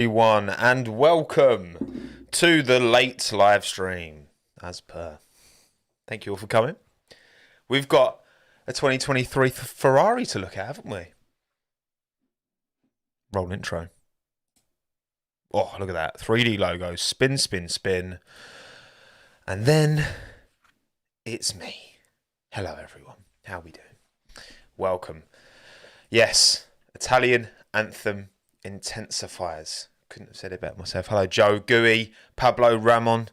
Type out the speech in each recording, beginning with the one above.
Everyone, and welcome to the late live stream. As per, thank you all for coming. We've got a 2023 Ferrari to look at, haven't we? Roll intro. Oh, look at that 3D logo. Spin, spin, spin. And then it's me. Hello, everyone. How we doing? Welcome. Yes, Italian anthem intensifiers. Couldn't have said it better myself. Hello, Joe, Gooey, Pablo, Ramon,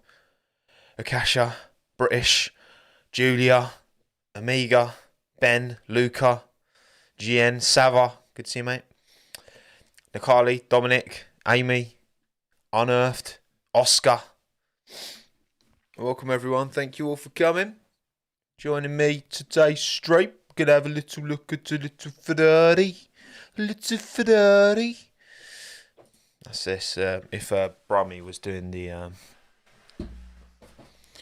Akasha, British, Julia, Amiga, Ben, Luca, GN, Sava. Good to see you, mate. Nikali, Dominic, Amy, Unearthed, Oscar. Welcome, everyone. Thank you all for coming. Joining me today's stream. Gonna have a little look at a little Ferrari. Little Ferrari. That's this. If Brummy was doing the.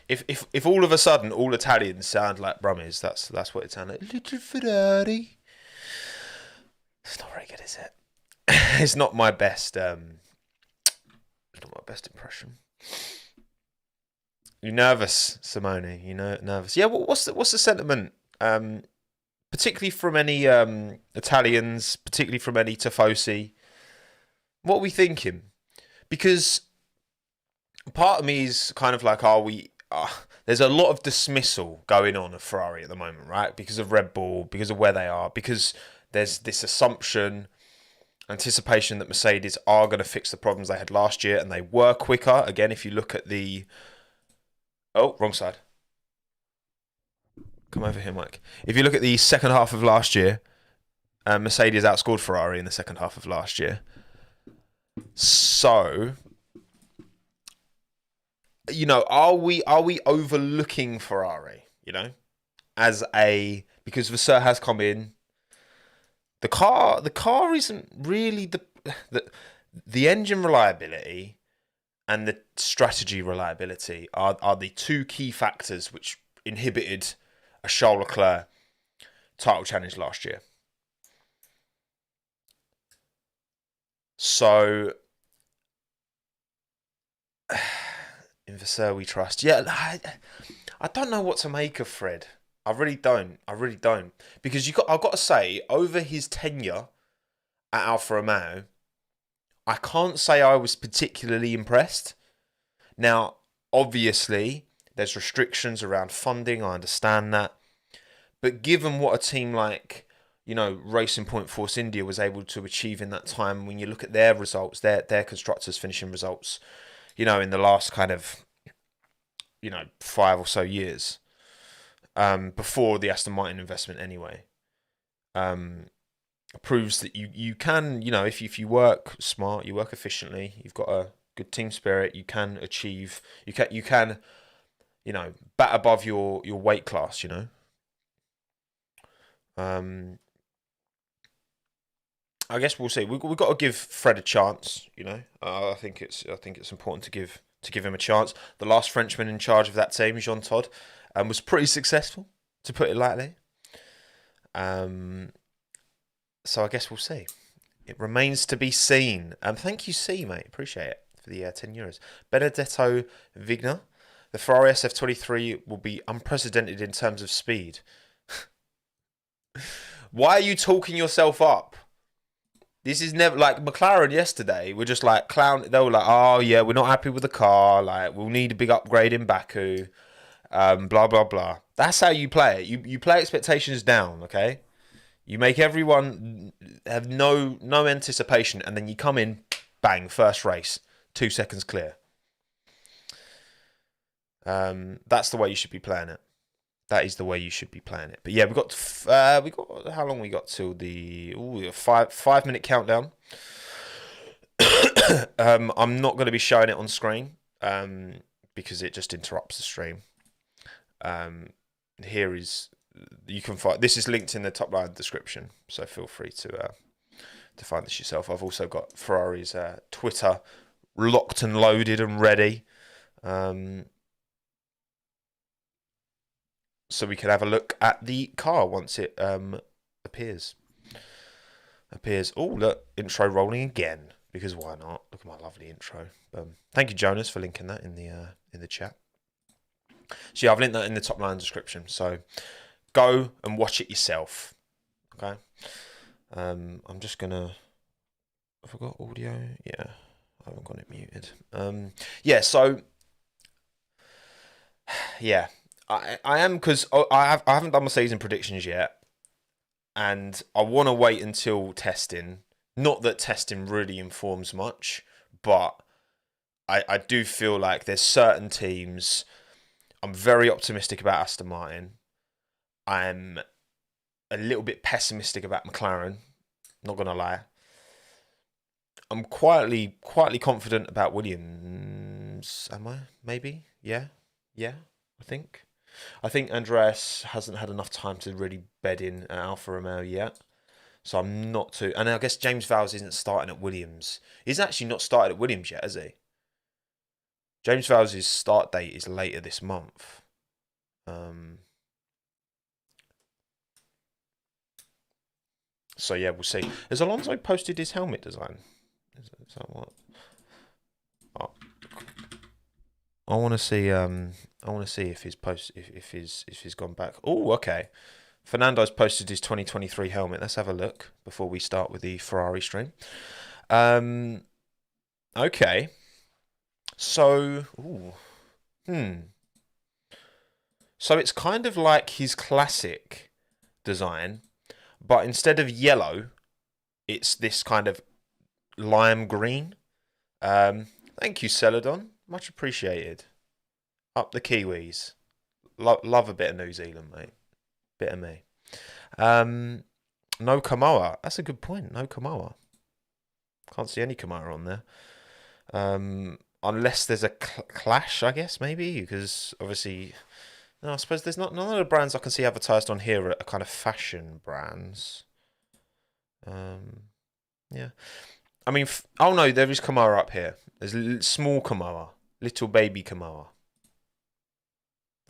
If all of a sudden all Italians sound like Brummies, that's what it sounds like. Little Ferrari. It's not very good, is it? It's not my best. It's not my best impression. You nervous, Simone? You know, nervous. Yeah. What's the sentiment? Particularly from any Italians, particularly from any tifosi. What are we thinking? Because part of me is kind of like, there's a lot of dismissal going on of Ferrari at the moment, right? Because of Red Bull, because of where they are, because there's this assumption, anticipation that Mercedes are going to fix the problems they had last year, and they were quicker. Again, if you look at the... Oh, wrong side. Come over here, Mike. If you look at the second half of last year, Mercedes outscored Ferrari in the second half of last year. So, you know, are we overlooking Ferrari? You know, because Vasseur has come in. The car isn't really the engine reliability and the strategy reliability are the two key factors which inhibited a Charles Leclerc title challenge last year. So, in Vasseur we trust. Yeah, I don't know what to make of Fred. I really don't. Because I've got to say, over his tenure at Alfa Romeo, I can't say I was particularly impressed. Now, obviously, there's restrictions around funding. I understand that. But given what a team like, you know, Racing Point Force India was able to achieve in that time, when you look at their results, their constructors finishing results, you know, in the last kind of, you know, 5 or so years, before the Aston Martin investment anyway, proves that you can, you know, if you work smart, you work efficiently, you've got a good team spirit, you can achieve, you can, you know, bat above your weight class, you know. I guess we'll see. We've got to give Fred a chance, you know. I think it's important to give him a chance. The last Frenchman in charge of that team, Jean Todt, was pretty successful, to put it lightly. So I guess we'll see. It remains to be seen. Thank you, C, mate. Appreciate it for the €10. Benedetto Vigna. The Ferrari SF23 will be unprecedented in terms of speed. Why are you talking yourself up? This is never like McLaren yesterday. We're just like clown. They were like, "Oh yeah, we're not happy with the car. Like, we'll need a big upgrade in Baku." Blah blah blah. That's how you play it. You play expectations down. Okay. You make everyone have no anticipation, and then you come in, bang, first race, 2 seconds clear. That's the way you should be playing it. That is the way you should be playing it. But yeah, we got how long we got till the 5 minute countdown. I'm not going to be showing it on screen because it just interrupts the stream. Here is, you can find, this is linked in the top line description, so feel free to find this yourself. I've also got Ferrari's Twitter locked and loaded and ready. So we can have a look at the car once it appears. Oh, look, intro rolling again. because why not? Look at my lovely intro. Thank you, Jonas, for linking that in the chat. So yeah, I've linked that in the top line description. So go and watch it yourself. Okay. I'm just gonna. I forgot audio. Yeah, I haven't got it muted. Yeah. So yeah, I am, because I haven't done my season predictions yet, and I want to wait until testing. Not that testing really informs much, but I do feel like there's certain teams. I'm very optimistic about Aston Martin. I'm a little bit pessimistic about McLaren. Not gonna lie. I'm quietly confident about Williams. Am I? Maybe. Yeah. I think. I think Andreas hasn't had enough time to really bed in at Alfa Romeo yet. So I'm not too. And I guess James Vowles isn't starting at Williams. He's actually not started at Williams yet, has he? James Vowles' start date is later this month. So yeah, we'll see. Has Alonso posted his helmet design? Is that what? Oh. I want to see. I want to see if his post, if he's gone back. Oh, okay. Fernando's posted his 2023 helmet. Let's have a look before we start with the Ferrari stream. Okay. So, So it's kind of like his classic design, but instead of yellow, it's this kind of lime green. Thank you, Celadon. Much appreciated. Up the Kiwis. Love a bit of New Zealand, mate. Bit of me. No Kamoa. That's a good point. No Kamoa. Can't see any Kamoa on there. Unless there's a clash, I guess, maybe, because obviously, no, I suppose there's none of the brands I can see advertised on here are kind of fashion brands. Yeah. I mean, oh no, there is Kamoa up here. There's small Kamoa, little baby Kamoa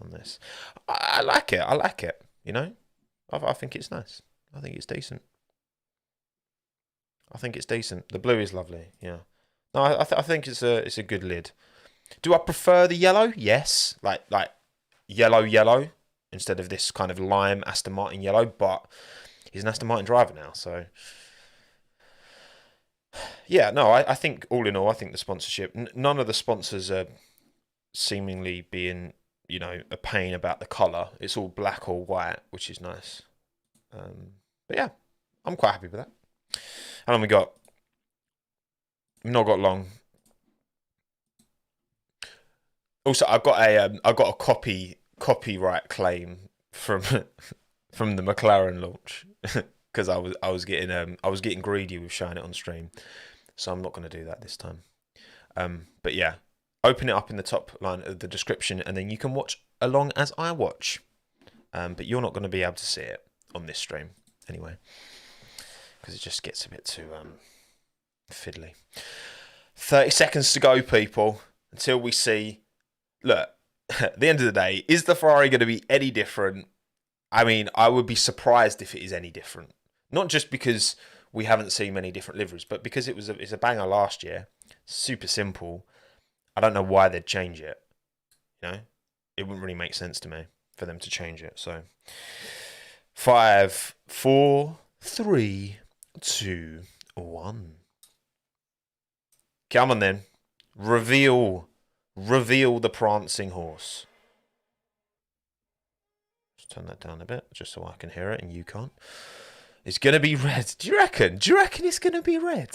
on this. I like it. I like it. You know, I think it's nice. I think it's decent. I think it's decent. The blue is lovely. Yeah. No, I think it's a good lid. Do I prefer the yellow? Yes. Like yellow instead of this kind of lime Aston Martin yellow. But he's an Aston Martin driver now, so yeah. No, I think all in all, I think the sponsorship. None of the sponsors are seemingly being, a pain about the colour. It's all black or white, which is nice. But yeah, I'm quite happy with that. How long we got? We've not got long. Also, I got a copyright claim from from the McLaren launch because I was getting greedy with showing it on stream, so I'm not going to do that this time. But yeah, open it up in the top line of the description, and then you can watch along as I watch. But you're not going to be able to see it on this stream anyway, because it just gets a bit too fiddly. 30 seconds to go, people, until we see. Look, at the end of the day, is the Ferrari going to be any different? I mean, I would be surprised if it is any different. Not just because we haven't seen many different liveries, but because it's a banger last year. Super simple. I don't know why they'd change it. It wouldn't really make sense to me for them to change it. So, 5, 4, 3, 2, 1. Come on then. Reveal the prancing horse. Just turn that down a bit, just so I can hear it and you can't. It's going to be red. Do you reckon it's going to be red?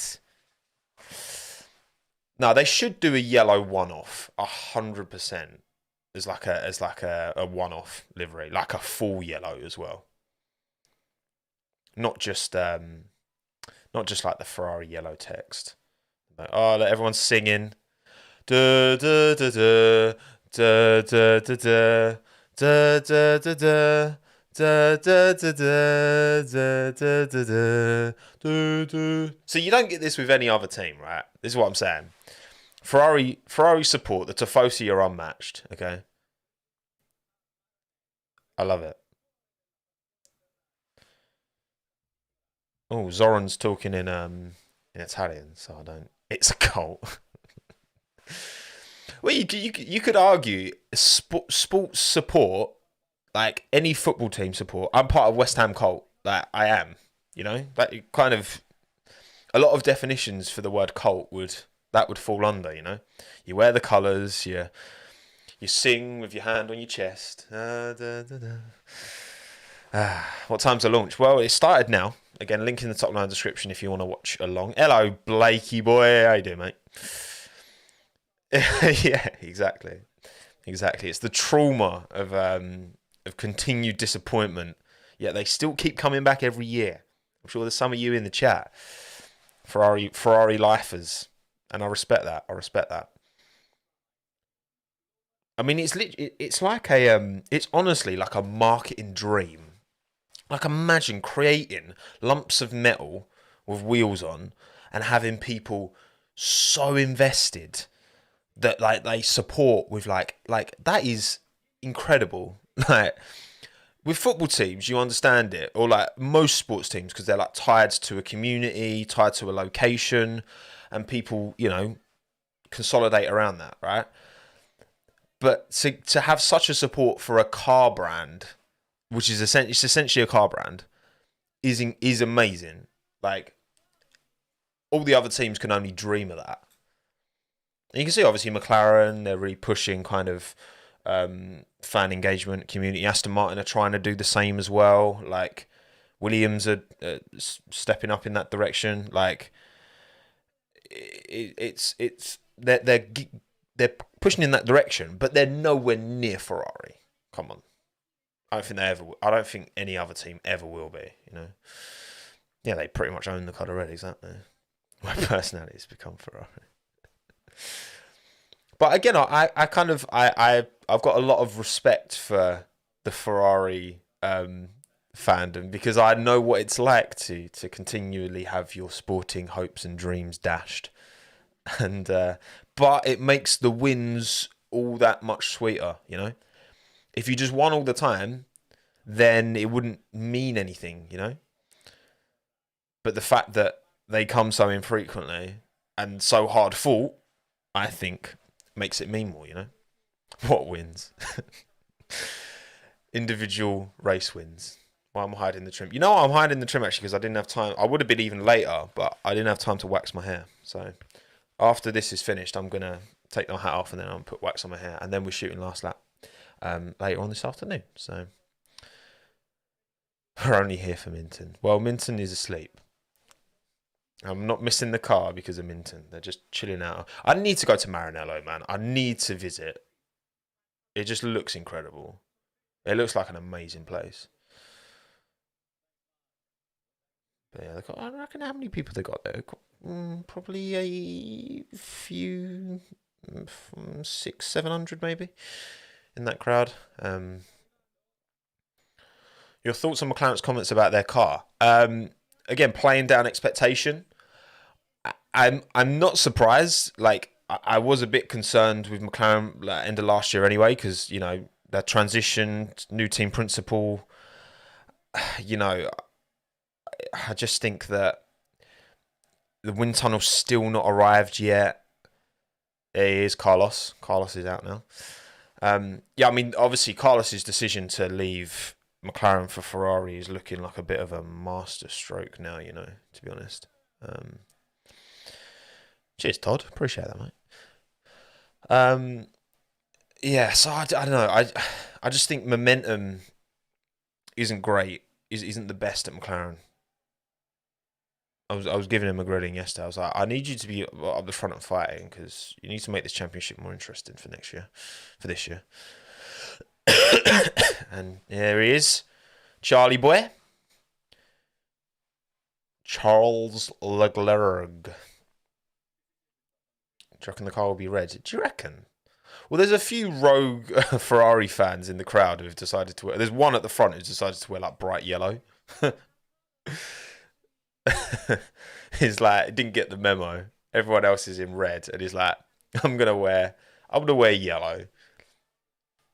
No, they should do a yellow one-off, 100%. As like a one-off livery, like a full yellow as well. Not just like the Ferrari yellow text. But, everyone's singing. Da da da da da da da da da da da da da da da da da da. So you don't get this with any other team, right? This is what I'm saying. Ferrari support, the tifosi are unmatched. Okay, I love it. Oh, Zoran's talking in Italian, so I don't. It's a cult. Well, you could argue sports support, like any football team support. I'm part of West Ham cult. Like I am, like kind of a lot of definitions for the word cult would fall under. You wear the colours, you sing with your hand on your chest. What time's the launch? Well, it started now. Again, link in the top line description if you want to watch along. Hello, Blakey boy. How you doing, mate? Yeah, exactly. It's the trauma of continued disappointment. Yet they still keep coming back every year. I'm sure there's some of you in the chat, Ferrari lifers, and I respect that. I mean, it's like it's honestly like a marketing dream. Like imagine creating lumps of metal with wheels on and having people so invested that like they support with like that is incredible. Like with football teams, you understand it, or like most sports teams, because they're like tied to a community, tied to a location, and people consolidate around that, right? But to have such a support for a car brand, which is essentially a car brand, is amazing. Like all the other teams can only dream of that. And you can see obviously McLaren, they're really pushing kind of fan engagement, community. Aston Martin are trying to do the same as well. Like Williams are stepping up in that direction. Like it's they're pushing in that direction, but they're nowhere near Ferrari. Come on. I don't think any other team ever will be, Yeah, they pretty much own the car already, exactly. My personality has become Ferrari. But again, I've got a lot of respect for the Ferrari fandom, because I know what it's like to continually have your sporting hopes and dreams dashed, and but it makes the wins all that much sweeter, If you just won all the time, then it wouldn't mean anything, But the fact that they come so infrequently and so hard fought, I think, makes it mean more, What wins? Individual race wins. Well, I'm hiding the trim. I'm hiding the trim actually because I didn't have time. I would have been even later, but I didn't have time to wax my hair. So after this is finished, I'm going to take my hat off and then I'll put wax on my hair. And then we're shooting last lap later on this afternoon. So we're only here for Minton. Well, Minton is asleep. I'm not missing the car because of Minton. They're just chilling out. I need to go to Maranello, man. I need to visit. It just looks incredible. It looks like an amazing place. But yeah, I reckon how many people they got there? Probably a few, 600-700 maybe, in that crowd. Your thoughts on McLaren's comments about their car? Again, playing down expectation. I'm not surprised. Like I was a bit concerned with McLaren at end of last year anyway, because that transition, new team principal. I just think that the wind tunnel's still not arrived yet. It is Carlos. Carlos is out now. Yeah, I mean, obviously Carlos's decision to leave McLaren for Ferrari is looking like a bit of a master stroke now, to be honest. Cheers, Todd. Appreciate that, mate. Yeah, so I don't know. I just think momentum isn't great. Isn't the best at McLaren. I was giving him a grilling yesterday. I was like, I need you to be up the front and fighting, because you need to make this championship more interesting for this year. And here he is, Charlie boy, Charles Leclerc. Do you reckon the car will be red? Do you reckon? Well, there's a few rogue Ferrari fans in the crowd who have decided to wear. There's one at the front who's decided to wear like bright yellow. He's like, didn't get the memo. Everyone else is in red, and he's like, I'm gonna wear yellow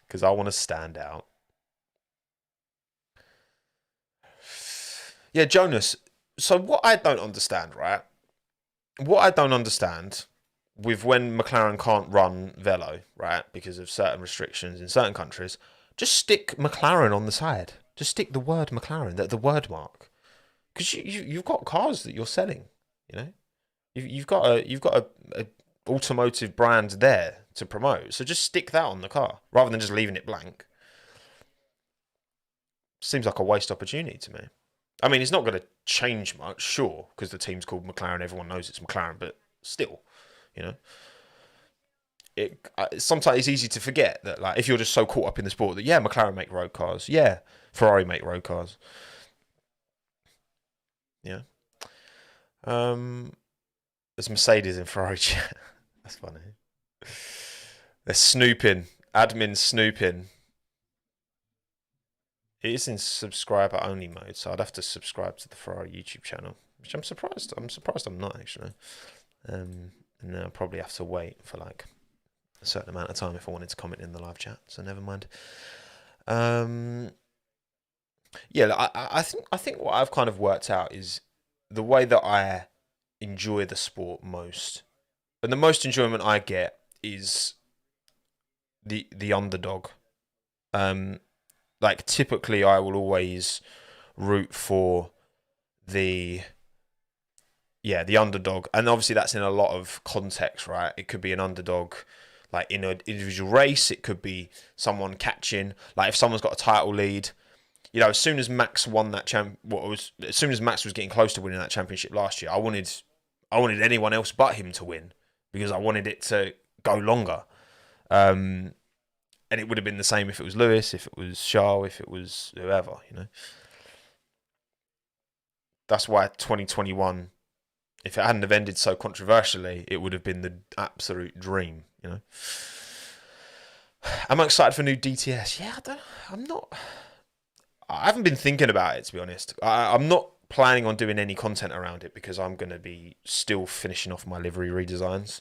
because I want to stand out. Yeah, Jonas. So what I don't understand, right, what I don't understand with when McLaren can't run Velo, right, because of certain restrictions in certain countries, just stick McLaren on the side. Just stick the word McLaren, the word mark, because you've got cars that you're selling. You know, you've got a automotive brand there to promote. So just stick that on the car rather than just leaving it blank. Seems like a waste opportunity to me. I mean, it's not going to change much, sure, because the team's called McLaren. Everyone knows it's McLaren, but still, you know, sometimes it's easy to forget that, like, if you're just so caught up in the sport that, yeah, McLaren make road cars, yeah, Ferrari make road cars, yeah. There's Mercedes and Ferrari chat. That's funny. They're snooping. Admin snooping. It is in subscriber only mode, so I'd have to subscribe to the Ferrari YouTube channel, which I'm surprised. I'm surprised I'm not actually. And then I'll probably have to wait for like a certain amount of time if I wanted to comment in the live chat. So never mind. Yeah, I think what I've kind of worked out is the way that I enjoy the sport most, and the most enjoyment I get is the underdog. Um, like typically, I will always root for the the underdog, and obviously that's in a lot of context, right? It could be an underdog like in an individual race. It could be someone catching, like if someone's got a title lead. You know, as soon as Max won that as soon as Max was getting close to winning that championship last year, I wanted anyone else but him to win because I wanted it to go longer. And it would have been the same if it was Lewis, if it was Charles, if it was whoever. You know, that's why 2021, if it hadn't have ended so controversially, it would have been the absolute dream. You know, am I excited for new DTS? Yeah, I'm not. I haven't been thinking about it, to be honest. I'm not planning on doing any content around it because I'm going to be still finishing off my livery redesigns.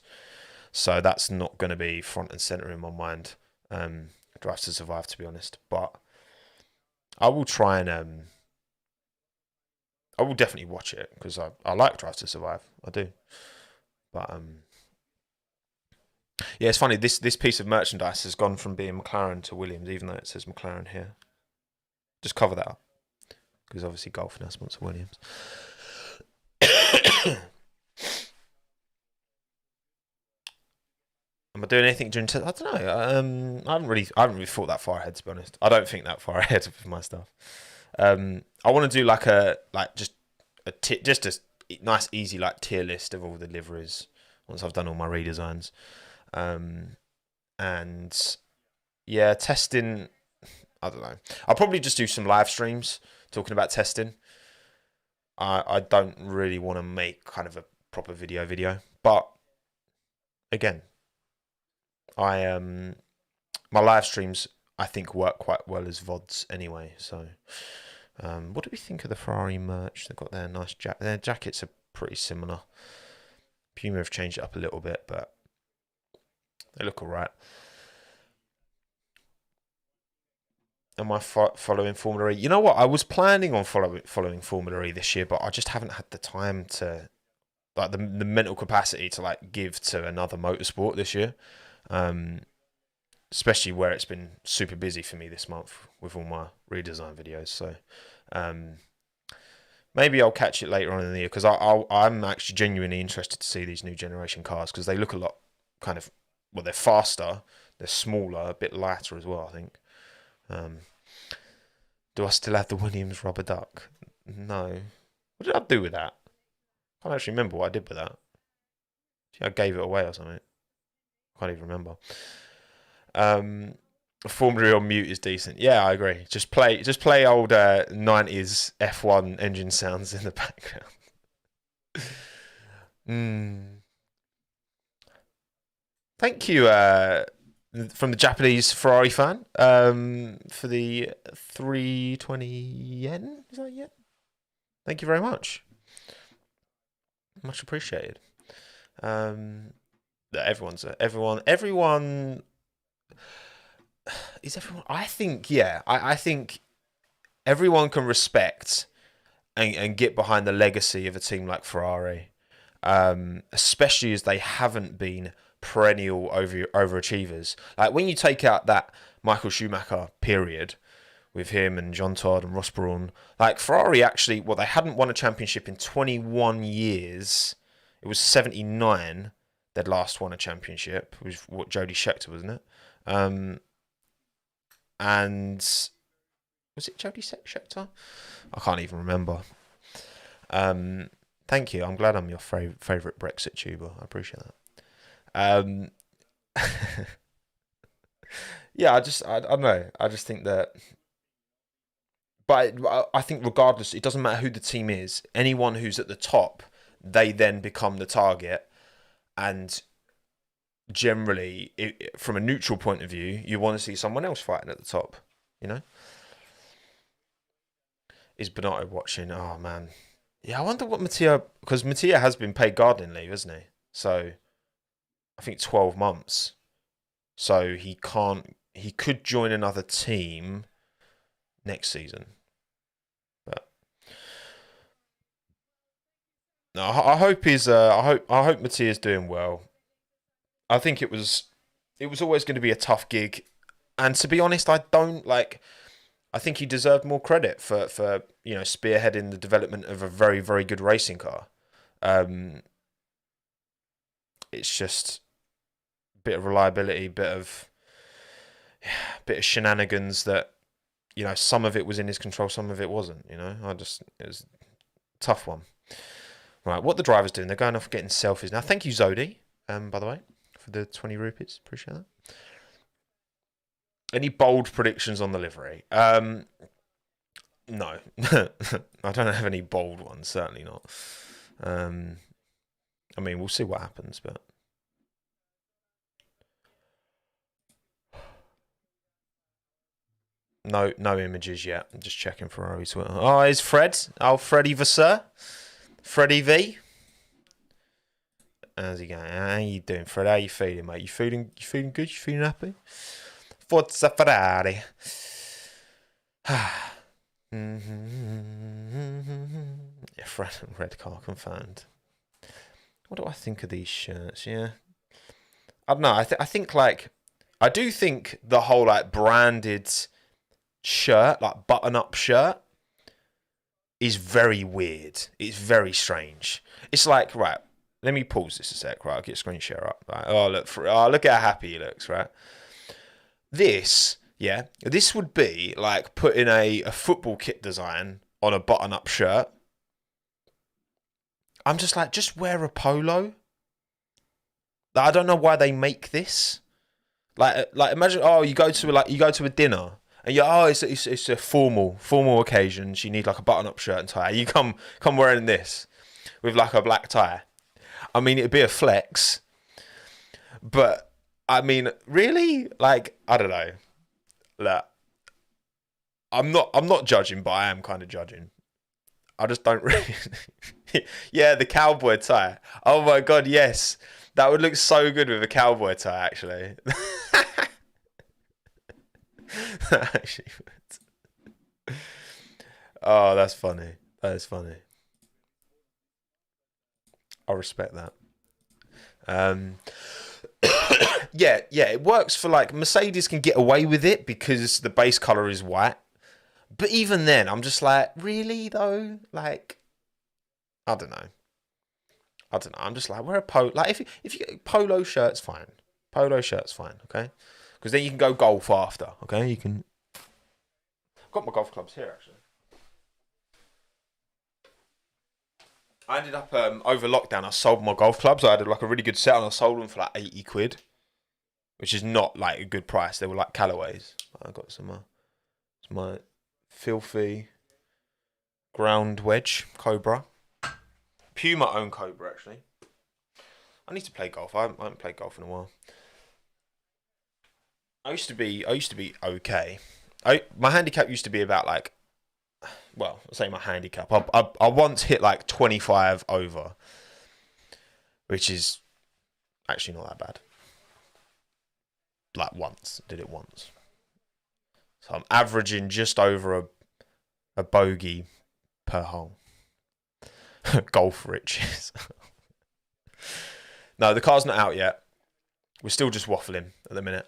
So that's not going to be front and centre in my mind. Drive to Survive, to be honest. But I will try and I will definitely watch it because I like Drive to Survive. I do. But yeah, it's funny. This piece of merchandise has gone from being McLaren to Williams, even though it says McLaren here. Just cover that up because obviously Golf now sponsor Williams. Am I doing anything during? I don't know. I haven't really thought that far ahead, to be honest. I don't think that far ahead with my stuff. I want to do just a nice easy like tier list of all the liveries once I've done all my redesigns. And yeah, testing. I don't know. I'll probably just do some live streams talking about testing. I don't really want to make kind of a proper video, but again, my live streams I think work quite well as VODs anyway. So, what do we think of the Ferrari merch? They've got their nice their jackets are pretty similar. Puma have changed it up a little bit, but they look alright. Am I following Formula E? You know what? I was planning on following Formula E this year, but I just haven't had the time to, like, the mental capacity to like give to another motorsport this year. Especially where it's been super busy for me this month with all my redesign videos. So maybe I'll catch it later on in the year because I'm actually genuinely interested to see these new generation cars because they look a lot kind of, well, they're faster, they're smaller, a bit lighter as well, I think. Do I still have the Williams rubber duck? No. What did I do with that? I can't actually remember what I did with that. I gave it away or something. I can't even remember. Formula on mute is decent. Yeah, I agree. Just play old 90s F1 engine sounds in the background. Thank you from the Japanese Ferrari fan for the 320 yen. Is that yen? Thank you very much. Much appreciated. Everyone is everyone. I think I think everyone can respect and get behind the legacy of a team like Ferrari. especially as they haven't been perennial overachievers. Like when you take out that Michael Schumacher period with him and John Todd and Ross Brawn, like Ferrari actually, well, they hadn't won a championship in 21 years. It was 79 they'd last won a championship. It was what Jody Scheckter, wasn't it? And was it Jody Scheckter? I can't even remember. Thank you. I'm glad I'm your favourite Brexit tuber. I appreciate that. Yeah, I don't know. I just think that. But I think regardless, it doesn't matter who the team is. Anyone who's at the top, they then become the target. And generally, from a neutral point of view, you want to see someone else fighting at the top. You know? Is Bonato watching? Oh, man. Yeah, I wonder what Mattia... Because Mattia has been paid gardening leave, hasn't he? So, I think 12 months. So, he can't... He could join another team next season. But... No, I hope he's... I hope Mattia's doing well. I think it was always going to be a tough gig. And to be honest, I don't like... I think he deserved more credit for spearheading the development of a very, very good racing car. It's just a bit of reliability, bit of shenanigans that, some of it was in his control, some of it wasn't. It was a tough one. Right, what the driver's doing? They're going off getting selfies now. Thank you, Zodi, by the way, for the 20 rupees. Appreciate that. Any bold predictions on the livery? No. I don't have any bold ones, certainly not. I mean, we'll see what happens, but... No images yet. I'm just checking Ferrari Twitter. Oh, it's Fred. Oh, Freddy Vasseur. Freddie V. How's he going? How you doing, Fred? How you feeling, mate? You feeling good? You feeling happy? Forza Ferrari. Yeah, Fred and red car confirmed. What do I think of these shirts? Yeah, I don't know. I think I do think the whole branded shirt, button-up shirt, is very weird. It's very strange. It's right. Let me pause this a sec. Right, I'll get a screen share up. Right. Look at how happy he looks. Right. This would be like putting a football kit design on a button-up shirt. I'm just just wear a polo. I don't know why they make this. Imagine, you go to a dinner and it's a formal occasion. So you need a button-up shirt and tie. You come wearing this with a black tie. I mean, it'd be a flex, but I mean, really, I don't know. Look, I'm not judging, but I am kind of judging. I just don't really. Yeah, the cowboy tie. Oh my god, yes, that would look so good with a cowboy tie. Actually, that actually would. Oh, that's funny. That is funny. I respect that. Yeah, it works for Mercedes can get away with it because the base color is white. But even then, I'm just really though? I don't know. I'm just wear a polo. If you polo shirt's fine. Polo shirt's fine, okay? Because then you can go golf after, okay? You can. I've got my golf clubs here actually. I ended up over lockdown. I sold my golf clubs. I had a really good set, and I sold them for 80 quid, which is not a good price. They were Callaways. I got some. It's my filthy ground wedge Cobra. Puma owned Cobra actually. I need to play golf. I haven't played golf in a while. I used to be okay. My handicap used to be about well, I'll say my handicap. I once hit 25 over, which is actually not that bad. Once, did it once. So I'm averaging just over a bogey per hole. Golf riches. No, the car's not out yet. We're still just waffling at the minute.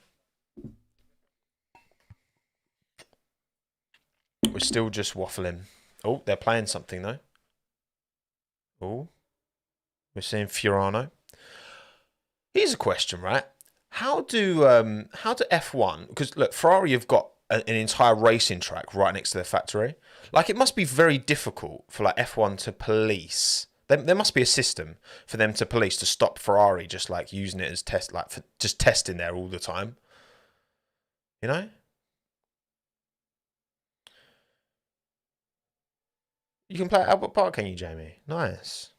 We're still just waffling. Oh, they're playing something though. Oh, we're seeing Fiorano. Here's a question, right? How do F1? Because look, Ferrari have got an entire racing track right next to their factory. Like, it must be very difficult for like F1 to police. There must be a system for them to police to stop Ferrari just like using it as test, like for just testing there all the time. You know? You can play at Albert Park, can you, Jamie? Nice.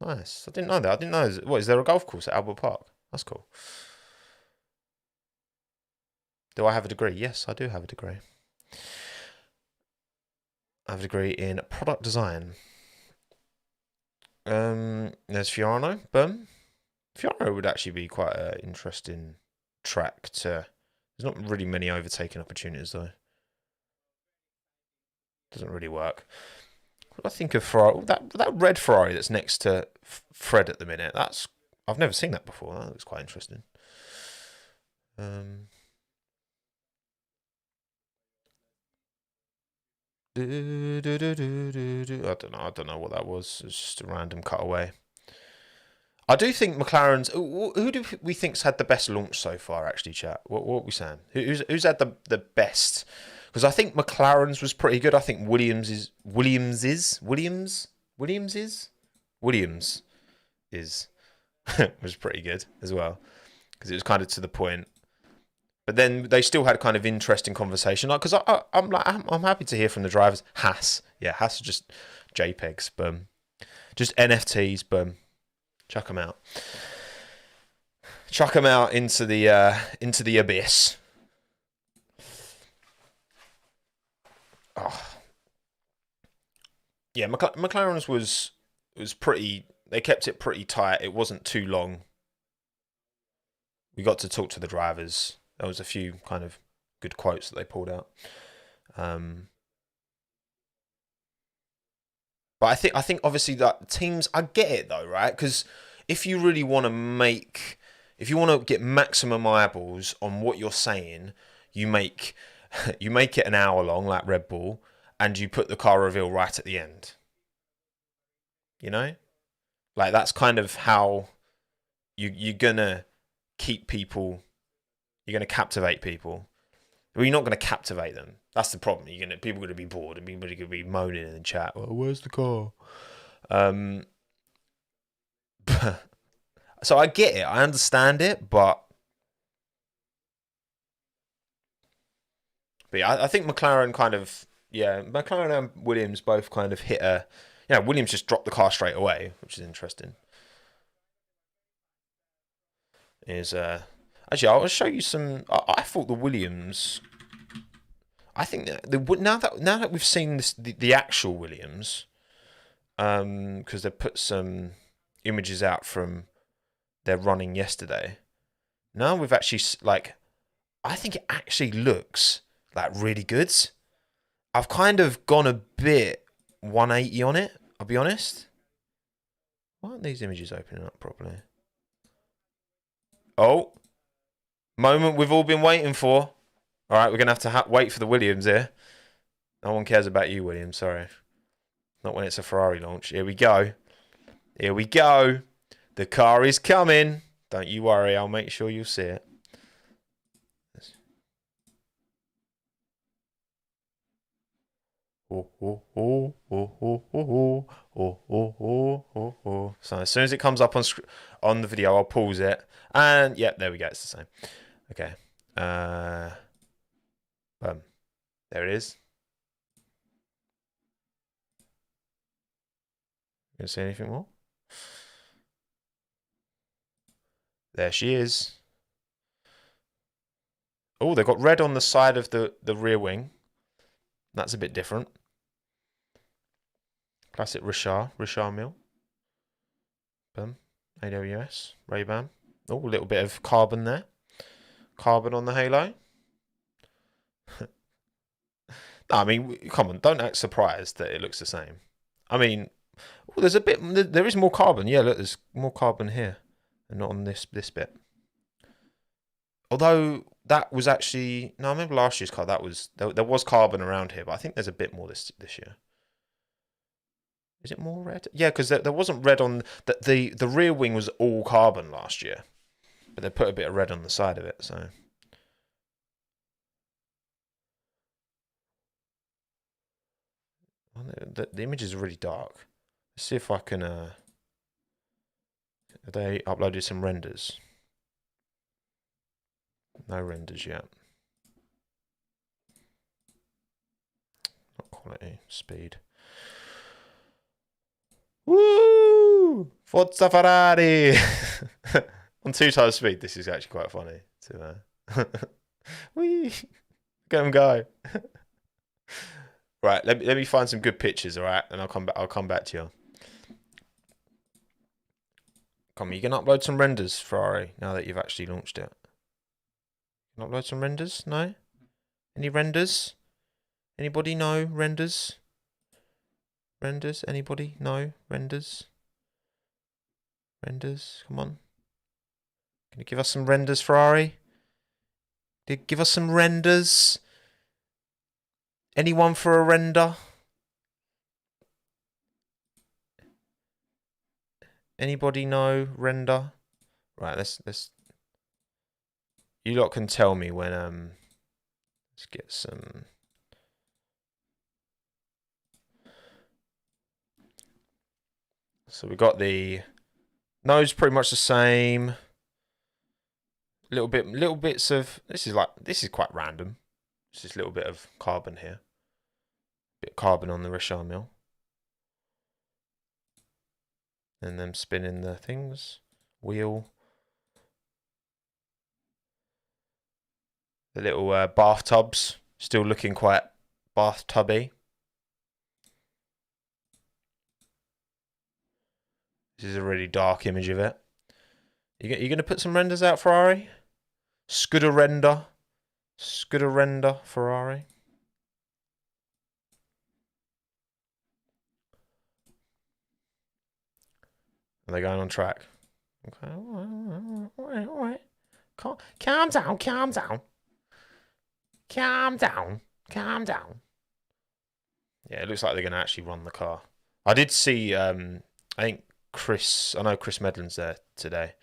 Nice. I didn't know that. I didn't know. What, is there a golf course at Albert Park? That's cool. Do I have a degree? Yes, I do have a degree. I have a degree in product design. There's Fiorano. Boom. Fiorano would actually be quite an interesting track to. There's not really many overtaking opportunities though. Doesn't really work. What do I think of Ferrari? That red Ferrari that's next to Fred at the minute. I've never seen that before. That looks quite interesting. I don't know what that was. It's just a random cutaway. I do think McLaren's. Who do we think's had the best launch so far? Actually, chat. What are we saying? Who's had the best? Because I think McLaren's was pretty good. I think Williams is was pretty good as well, because it was kind of to the point. But then they still had kind of interesting conversation. Like, because I'm happy to hear from the drivers. Haas are just JPEGs, boom, just NFTs, boom, chuck them out, into the abyss. Oh, yeah, McLaren's was pretty. They kept it pretty tight. It wasn't too long. We got to talk to the drivers. There was a few kind of good quotes that they pulled out. But I think obviously that teams, I get it though, right? Because if you really want to get maximum eyeballs on what you're saying, you make it an hour long like Red Bull, and you put the car reveal right at the end. You know, like that's kind of how you're gonna keep people. You're gonna captivate people. Well, you're not gonna captivate them. That's the problem. People are gonna be bored, and people are gonna be moaning in the chat. Well, where's the car? So I get it. I understand it, but yeah, I think McLaren McLaren and Williams both kind of hit a. Yeah, Williams just dropped the car straight away, which is interesting. Actually, I'll show you some. I thought the Williams. I think that now that we've seen the actual Williams, because they put some images out from their running yesterday. Now we've actually I think it actually looks like really good. I've kind of gone a bit 180 on it. I'll be honest. Why aren't these images opening up properly? Oh, moment we've all been waiting for. All right, we're going to have to wait for the Williams here. No one cares about you, Williams. Sorry. Not when it's a Ferrari launch. Here we go. Here we go. The car is coming. Don't you worry. I'll make sure you'll see it. So as soon as it comes up on the video, I'll pause it. And, yeah, there we go. It's the same. Okay. There it is. You gonna say anything more? There she is. Oh, they've got red on the side of the rear wing. That's a bit different. Classic Richard Mille. Boom. AWS. Ray-Ban. Oh, a little bit of carbon there. Carbon on the halo. I mean, come on, don't act surprised that it looks the same. I mean, there is more carbon. Yeah, look, there's more carbon here. and not on this bit. Although that was actually no, I remember last year's car. That was there was carbon around here, but I think there's a bit more this year. Is it more red? Yeah, because there wasn't red on the rear wing was all carbon last year, but they put a bit of red on the side of it. So the images are really dark. Let's see if I can. They uploaded some renders. No renders yet. Not quality, speed. Woo! Forza Ferrari! On 2 times speed, this is actually quite funny. Whee! Get him go. Right, let me find some good pictures, alright? And I'll come back to you. Come on, you can upload some renders, Ferrari, now that you've actually launched it. Can you upload some renders? No? Any renders? Anybody know renders? Renders? Anybody? No? Renders? Renders? Come on. Can you give us some renders, Ferrari? Give us some renders. Anyone for a render? Anybody know render? Right, let's. You lot can tell me when let's get some. So we got the nose pretty much the same. Little bits of this is quite random. It's just a little bit of carbon here. Bit of carbon on the Richard mill. And them spinning the things. Wheel. The little bathtubs. Still looking quite bathtubby. This is a really dark image of it. You going to put some renders out, Ferrari? Scuderia Ferrari. Are they going on track? Okay, all right. Calm down. Yeah, it looks like they're going to actually run the car. I did see, I think I know Chris Medland's there today,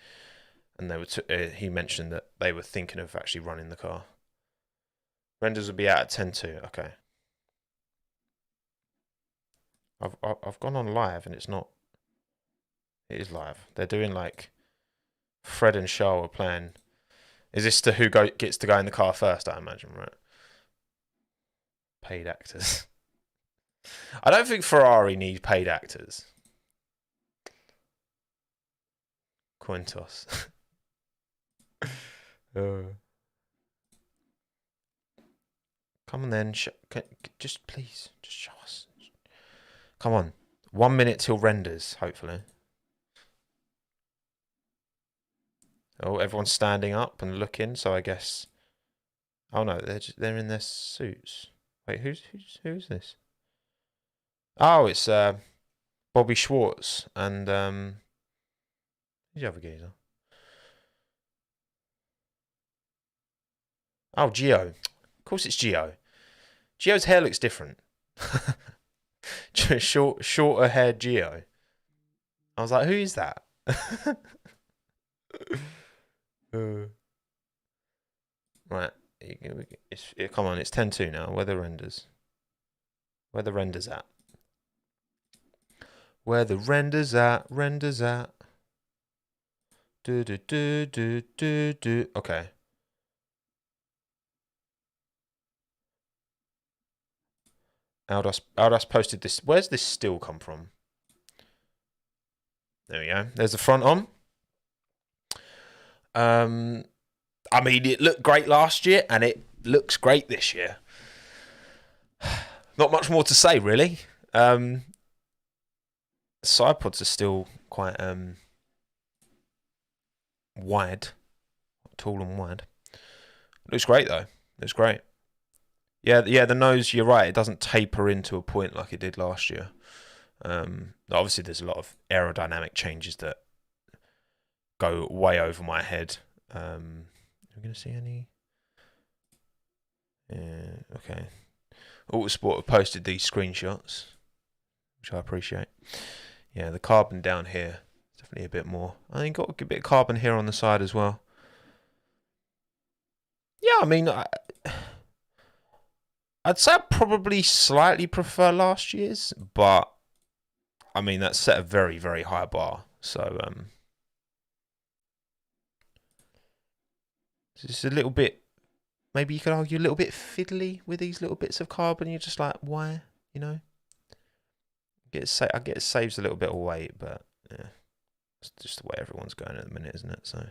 and they were he mentioned that they were thinking of actually running the car. Renders will be out at 10:02. Okay. I've gone on live and it's not. It is live. They're doing like Fred and Charles are playing. Is this who gets to go in the car first? I imagine, right? Paid actors. I don't think Ferrari needs paid actors. Quintos. Come on then. Just please. Just show us. Come on. 1 minute till renders, hopefully. Oh, everyone's standing up and looking, so I guess. Oh no, they're in their suits. Wait, who's this? Oh, it's Bobby Schwartz and who's the other geezer? Oh, Gio. Of course it's Gio. Gio's hair looks different. Shorter haired Gio. I was like, who is that? Right. Come on, it's 10:02 now. Where the renders? Where the renders at? Where the renders at? Renders at? Do. Okay. Aldas posted this. Where's this still come from? There we go. There's the front on. I mean, it looked great last year, and it looks great this year. Not much more to say, really. Side pods are still quite wide, tall and wide. Looks great though. Looks great. Yeah. The nose. You're right. It doesn't taper into a point like it did last year. Obviously, there's a lot of aerodynamic changes that go way over my head. Are we going to see any? Yeah, okay. Autosport have posted these screenshots, which I appreciate. Yeah, the carbon down here is definitely a bit more. I think got a bit of carbon here on the side as well. Yeah, I mean, I'd say I probably slightly prefer last year's, but I mean that's set a very, very high bar. So it's just a little bit. Maybe you could argue a little bit fiddly with these little bits of carbon. You're just like, why? You know, I get it saves a little bit of weight, but yeah, it's just the way everyone's going at the minute, isn't it? So,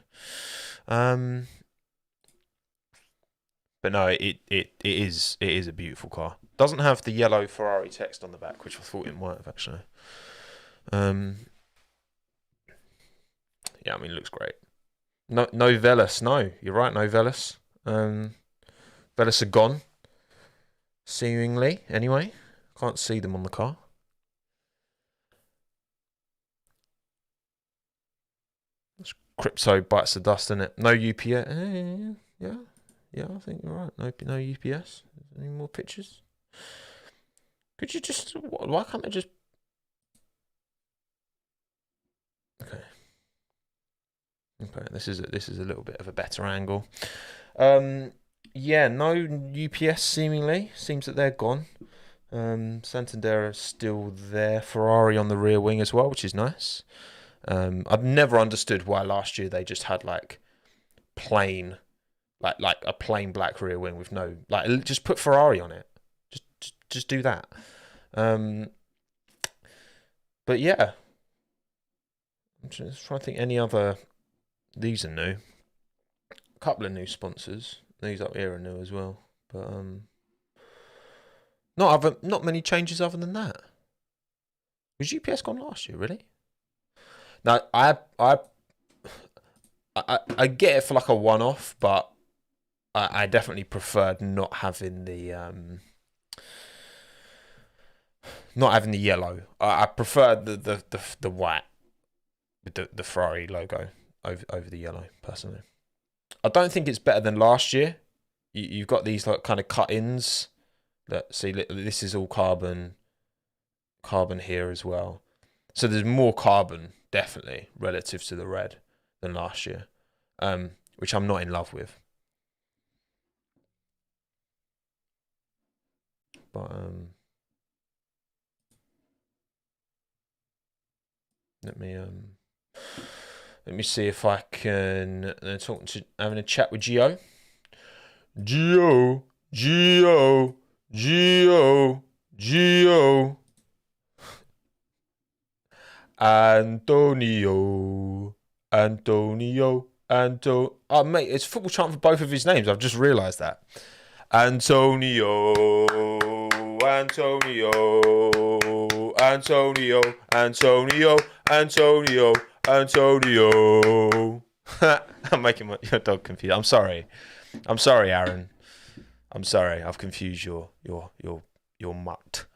but no, it is a beautiful car. Doesn't have the yellow Ferrari text on the back, which I thought it might have actually. Yeah, I mean, it looks great. No Velas. No, you're right. No Velas. Velas are gone. Seemingly, anyway. Can't see them on the car. Crypto bites the dust, in it. No UPS. Yeah, I think you're right. No UPS. Any more pictures? Could you just? Why can't I just? Okay. This is a little bit of a better angle. Yeah, no UPS seemingly. Seems that they're gone. Santander is still there. Ferrari on the rear wing as well, which is nice. I've never understood why last year they just had like plain, like a plain black rear wing with no just put Ferrari on it. Just do that. But yeah, I'm just trying to think any other. These are new. A couple of new sponsors. These up here are new as well, but not many changes other than that. Was UPS gone last year? Really? Now I get it for like a one-off, but I definitely preferred not having the yellow. I preferred the white with the Ferrari logo over the yellow personally. I don't think it's better than last year. You've got these like kind of cut-ins. See, this is all carbon here as well. So there's more carbon definitely relative to the red than last year, which I'm not in love with. But let me see if I can having a chat with Gio. Gio. Antonio. Oh, mate, it's football chant for both of his names. I've just realised that. Antonio. I'm making your dog confused. I'm sorry, Aaron. I'm sorry. I've confused your mutt.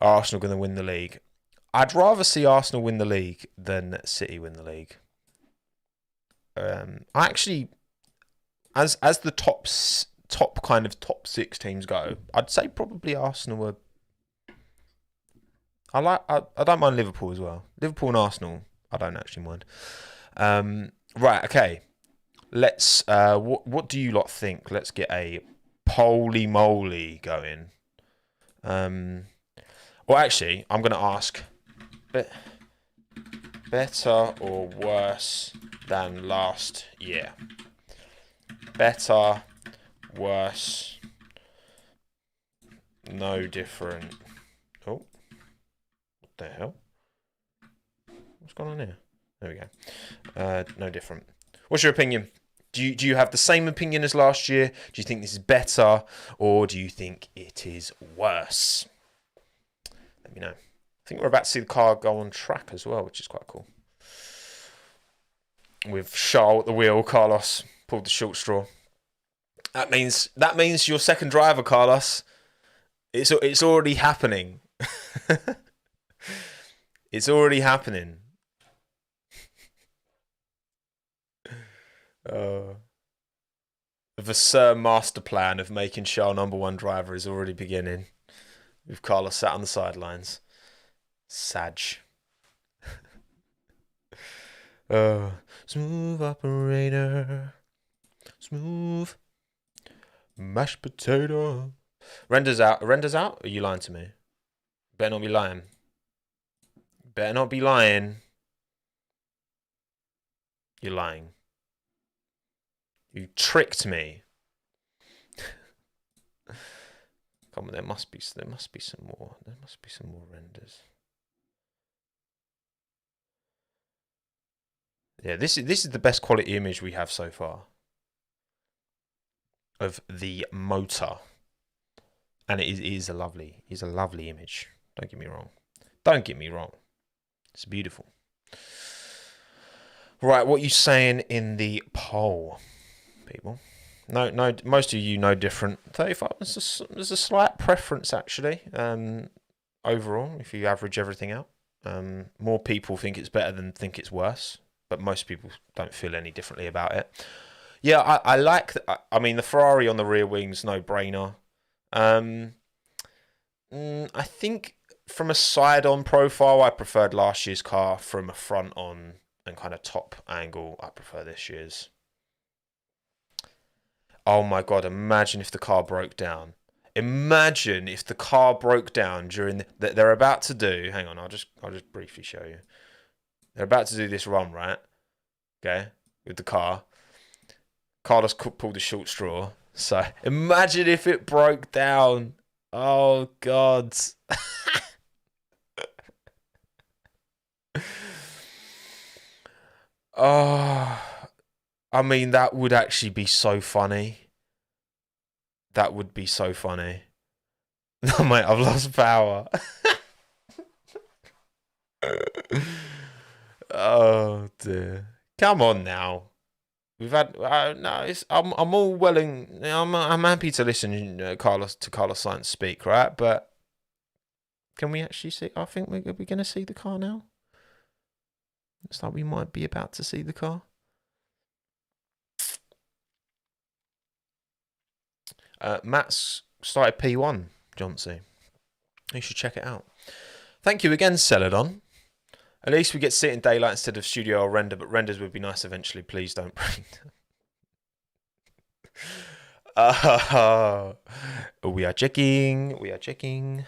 Are Arsenal going to win the league? I'd rather see Arsenal win the league than City win the league. I actually, as the top kind of top six teams go, I'd say probably Arsenal were. I don't mind Liverpool as well. Liverpool and Arsenal, I don't actually mind. Right, okay. Let's. What do you lot think? Let's get a poly moly going. Well, actually, I'm going to ask. Better or worse than last year? Better, worse, no different. Oh, what the hell? What's going on here? There we go. No different. What's your opinion? Do you have the same opinion as last year? Do you think this is better, or do you think it is worse? Let me know. I think we're about to see the car go on track as well, which is quite cool. With Charles at the wheel, Carlos pulled the short straw. That means your second driver, Carlos. It's already happening. It's already happening. Uh, the Sir master plan of making Charles #1 driver is already beginning. With Carlos sat on the sidelines. Sag. Smooth operator. Smooth. Mashed potato. Renders out. Renders out? Or are you lying to me? Better not be lying. Better not be lying. You're lying. You tricked me. Come on, there must be some more. There must be some more renders. Yeah, this is the best quality image we have so far of the motor, and it is a lovely image. Don't get me wrong. Don't get me wrong. It's beautiful. Right, what are you saying in the poll, people? No, most of you know different. 35. There's a slight preference actually. Overall, if you average everything out, more people think it's better than think it's worse. But most people don't feel any differently about it. Yeah, I like. I mean, the Ferrari on the rear wings, no brainer. I think from a side-on profile, I preferred last year's car. From a front-on and kind of top angle, I prefer this year's. Oh my god! Imagine if the car broke down. Imagine if the car broke down during that they're about to do. Hang on, I'll just briefly show you. They're about to do this run, right? Okay, with the car. Carlos pulled the short straw. So imagine if it broke down. Oh god. Oh, I mean that would actually be so funny. That would be so funny. Mate, I've lost power. Oh dear. Come on now. We've had no. I'm all willing. I'm happy to listen to Carlos Sainz speak, right? But can we actually see? I think we're going to see the car now. It's like we might be about to see the car. Matt's started P1, Johnsy. You should check it out. Thank you again, Celadon. At least we get to see it in daylight instead of studio or render, but renders would be nice eventually. Please don't bring them. We are checking. We are checking.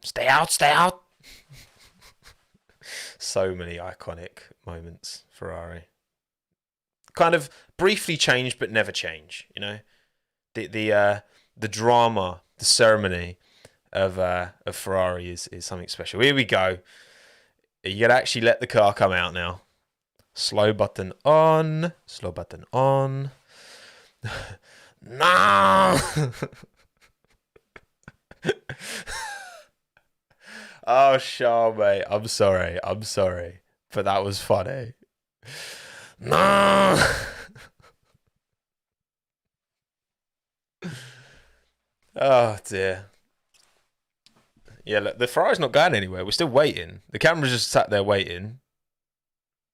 Stay out. Stay out. So many iconic moments, Ferrari. Kind of briefly change, but never change. You know, the drama, the ceremony of Ferrari is something special. Here we go. You gotta actually let the car come out now. Slow button on. Slow button on. No! Oh, Charles, mate. I'm sorry. But that was funny. No! Oh, dear. Yeah, look, the Ferrari's not going anywhere. We're still waiting. The camera's just sat there waiting.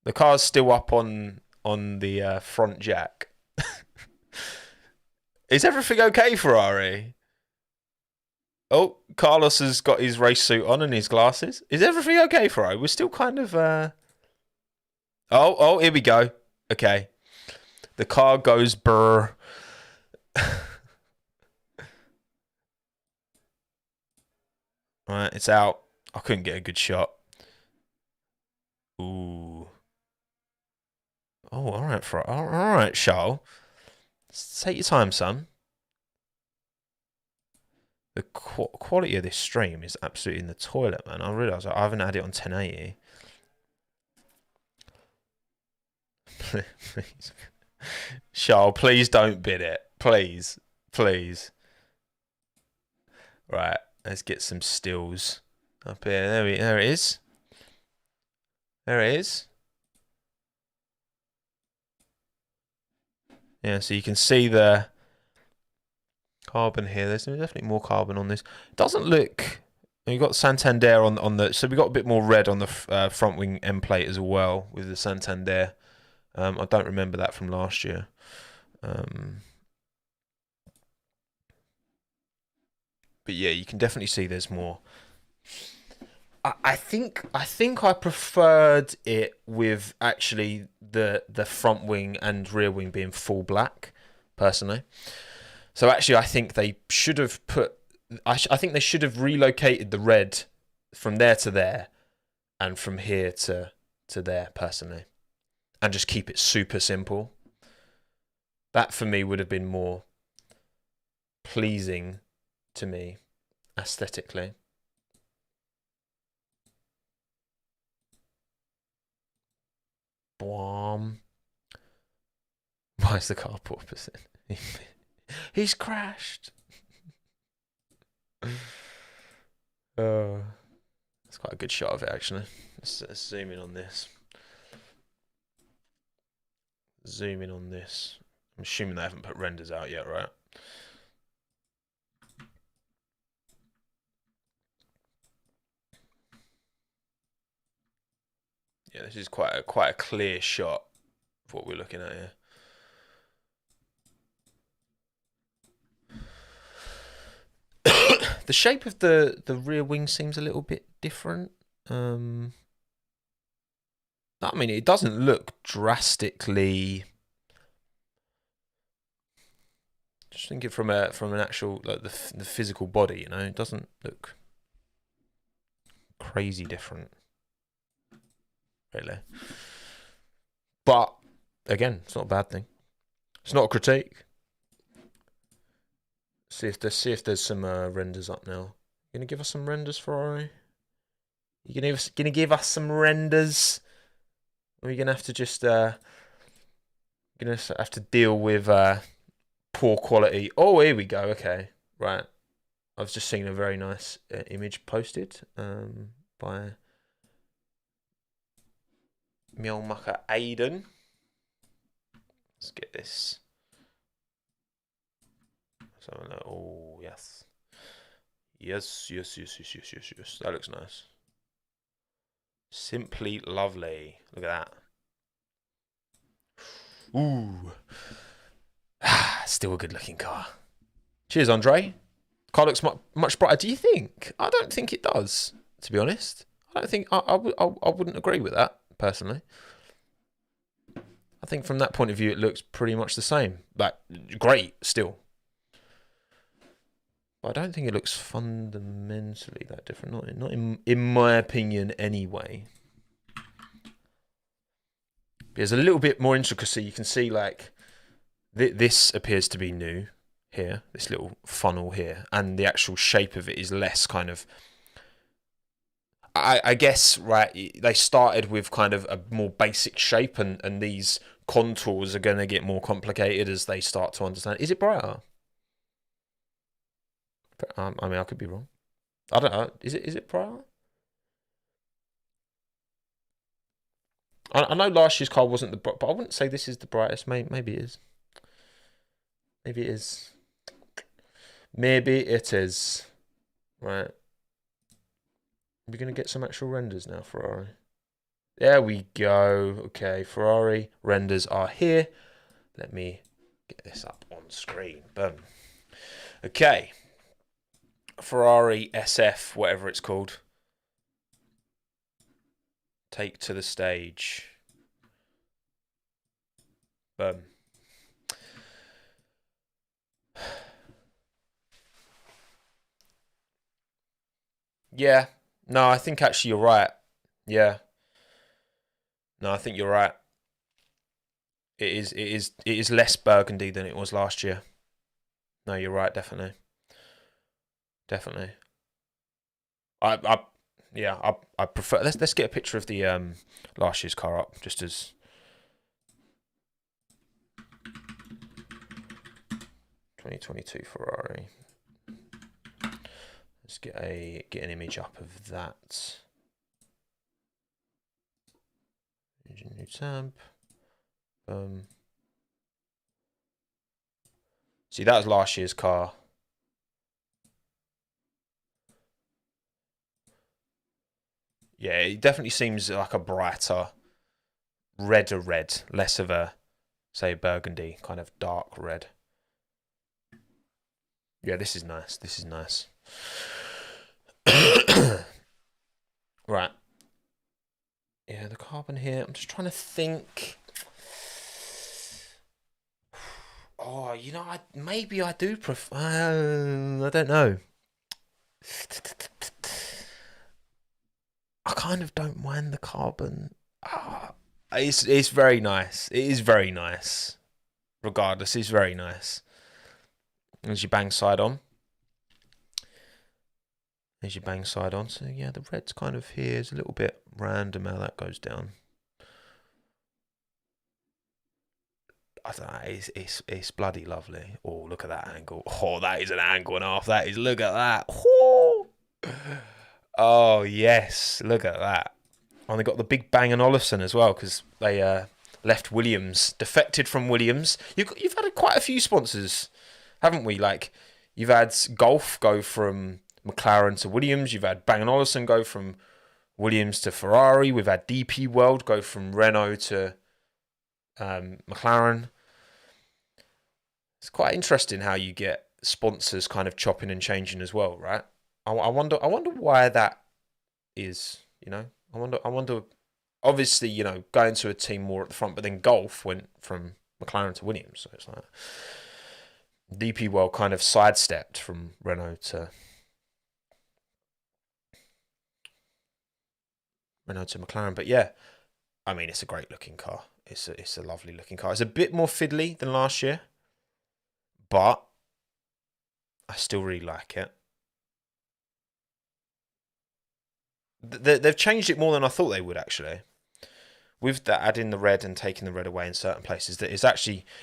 The car's still up on the front jack. Is everything okay, Ferrari? Oh, Carlos has got his race suit on and his glasses. Is everything okay, Ferrari? We're still kind of... Oh, here we go. Okay. The car goes brr. Right, it's out. I couldn't get a good shot. Ooh. Oh, all right, all right, Charles. Take your time, son. The quality of this stream is absolutely in the toilet, man. I realise I haven't had it on 1080. Please. Charles, please don't bid it. Please. Right. Let's get some stills up here. There it is. There it is. Yeah, so you can see the carbon here. There's definitely more carbon on this. It doesn't look... You've got Santander on the... So we've got a bit more red on the front wing end plate as well with the Santander I don't remember that from last year. But yeah, you can definitely see there's more. I think I preferred it with actually the front wing and rear wing being full black, personally. So actually, I think they should have put. I think they should have relocated the red from there to there, and from here to there, personally, and just keep it super simple. That for me would have been more pleasing to me aesthetically. Boom. Why is the car porpoising? He's crashed. That's quite a good shot of it, actually. Let's zoom in on this. Zoom in on this. I'm assuming they haven't put renders out yet, right? Yeah, this is quite a clear shot of what we're looking at here. The shape of the rear wing seems a little bit different. I mean, it doesn't look drastically. Just thinking from an actual like the physical body, you know, it doesn't look crazy different, really. But again, it's not a bad thing. It's not a critique. See if there's some renders up now. You gonna give us some renders, Ferrari? You gonna give us some renders? Or are you gonna have to just gonna have to deal with poor quality? Oh, here we go. Okay, right. I've just seen a very nice image posted by Mielmacher Aiden. Let's get this. So, oh, yes. Yes. That looks nice. Simply lovely. Look at that. Ooh. Still a good looking car. Cheers, Andre. Car looks much brighter. Do you think? I don't think it does, to be honest. I don't think I wouldn't agree with that, personally. I think from that point of view, it looks pretty much the same. Like, great, still. But I don't think it looks fundamentally that different. Not in my opinion, anyway. There's a little bit more intricacy. You can see, like, this appears to be new here. This little funnel here. And the actual shape of it is less kind of... I guess, right, they started with kind of a more basic shape, and these contours are going to get more complicated as they start to understand. Is it brighter? I mean, I could be wrong. I don't know. Is it brighter? I know last year's car wasn't but I wouldn't say this is the brightest. Maybe it is. Maybe it is. Maybe it is. Right. We're going to get some actual renders now, Ferrari. There we go. Okay, Ferrari renders are here. Let me get this up on screen. Boom. Okay. Ferrari SF, whatever it's called. Take to the stage. Boom. Yeah. No, I think actually you're right. Yeah. No, I think you're right. It is less burgundy than it was last year. No, you're right, definitely. Definitely. I prefer let's get a picture of the last year's car up just as 2022 Ferrari. Let's get an image up of that. Engine new tab. See, that was last year's car. Yeah, it definitely seems like a brighter redder red, less of a, say, burgundy, kind of dark red. Yeah, this is nice. This is nice. Right. Yeah, the carbon here. I'm just trying to think. Oh, you know, maybe I do prefer. I don't know. I kind of don't mind the carbon. It's very nice. It is very nice. Regardless, it's very nice. As you bang side on. As you bang side on. So yeah, the red's kind of here. It's a little bit random how that goes down. I don't know. It's bloody lovely. Oh, look at that angle. Oh, that is an angle and a half. That is. Look at that. Oh yes, look at that. And they got the Big Bang and Olufsen as well because they left Williams, defected from Williams. You've had quite a few sponsors, haven't we? Like you've had Golf go from McLaren to Williams. You've had Bang & Olufsen go from Williams to Ferrari. We've had DP World go from Renault to McLaren. It's quite interesting how you get sponsors kind of chopping and changing as well, right? I wonder why that is. You know, I wonder. Obviously, you know, going to a team more at the front, but then Golf went from McLaren to Williams, so it's like DP World kind of sidestepped from Renault to McLaren. But yeah, I mean, it's a great looking car. It's a lovely looking car. It's a bit more fiddly than last year, but I still really like it. They've changed it more than I thought they would, actually. With that adding the red and taking the red away in certain places, that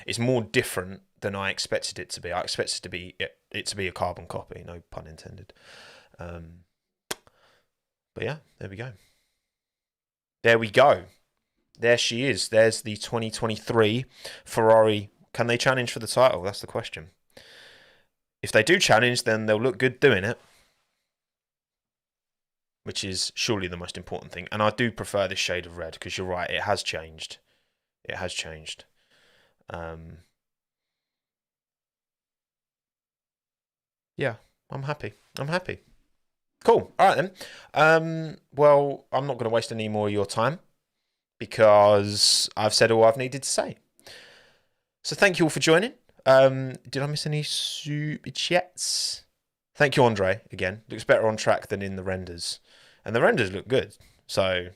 it's more different than I expected it to be. I expected it to be a carbon copy, no pun intended. But yeah, there we go. There we go. There she is. There's the 2023 Ferrari. Can they challenge for the title? That's the question. If they do challenge, then they'll look good doing it, which is surely the most important thing. And I do prefer this shade of red because you're right, it has changed. It has changed. Yeah, I'm happy. I'm happy. Cool. All right then. Well, I'm not going to waste any more of your time because I've said all I've needed to say. So thank you all for joining. Did I miss any super chats? Thank you, Andre. Again, looks better on track than in the renders, and the renders look good. So,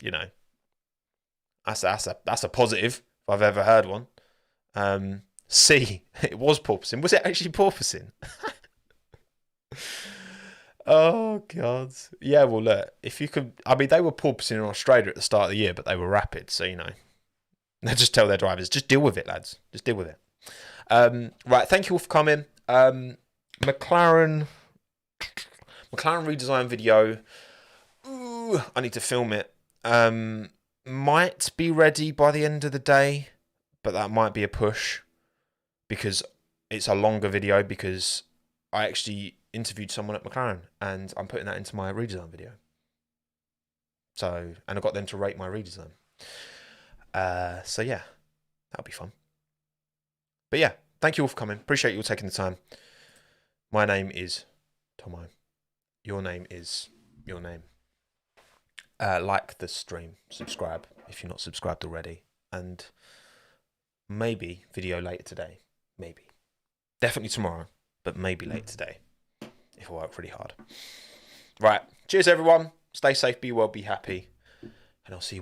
you know, that's a positive if I've ever heard one. C, it was porpoising. Was it actually porpoising? Oh god. Yeah. Well, look, if you could, I mean, they were porpoising in Australia at the start of the year, but they were rapid, so you know, they just tell their drivers, just deal with it, lads. Just deal with it. Right. Thank you all for coming. McLaren redesign video. Ooh, I need to film it. Might be ready by the end of the day, but that might be a push because it's a longer video because I actually interviewed someone at McLaren and I'm putting that into my redesign video. So, and I got them to rate my redesign. So yeah, that'll be fun. But yeah, thank you all for coming. Appreciate you all taking the time. My name is Tommo. Your name is your name. Like the stream, subscribe if you're not subscribed already, and maybe video later today. Maybe. Definitely tomorrow, but maybe later today if I work really hard. Right. Cheers, everyone. Stay safe, be well, be happy, and I'll see you when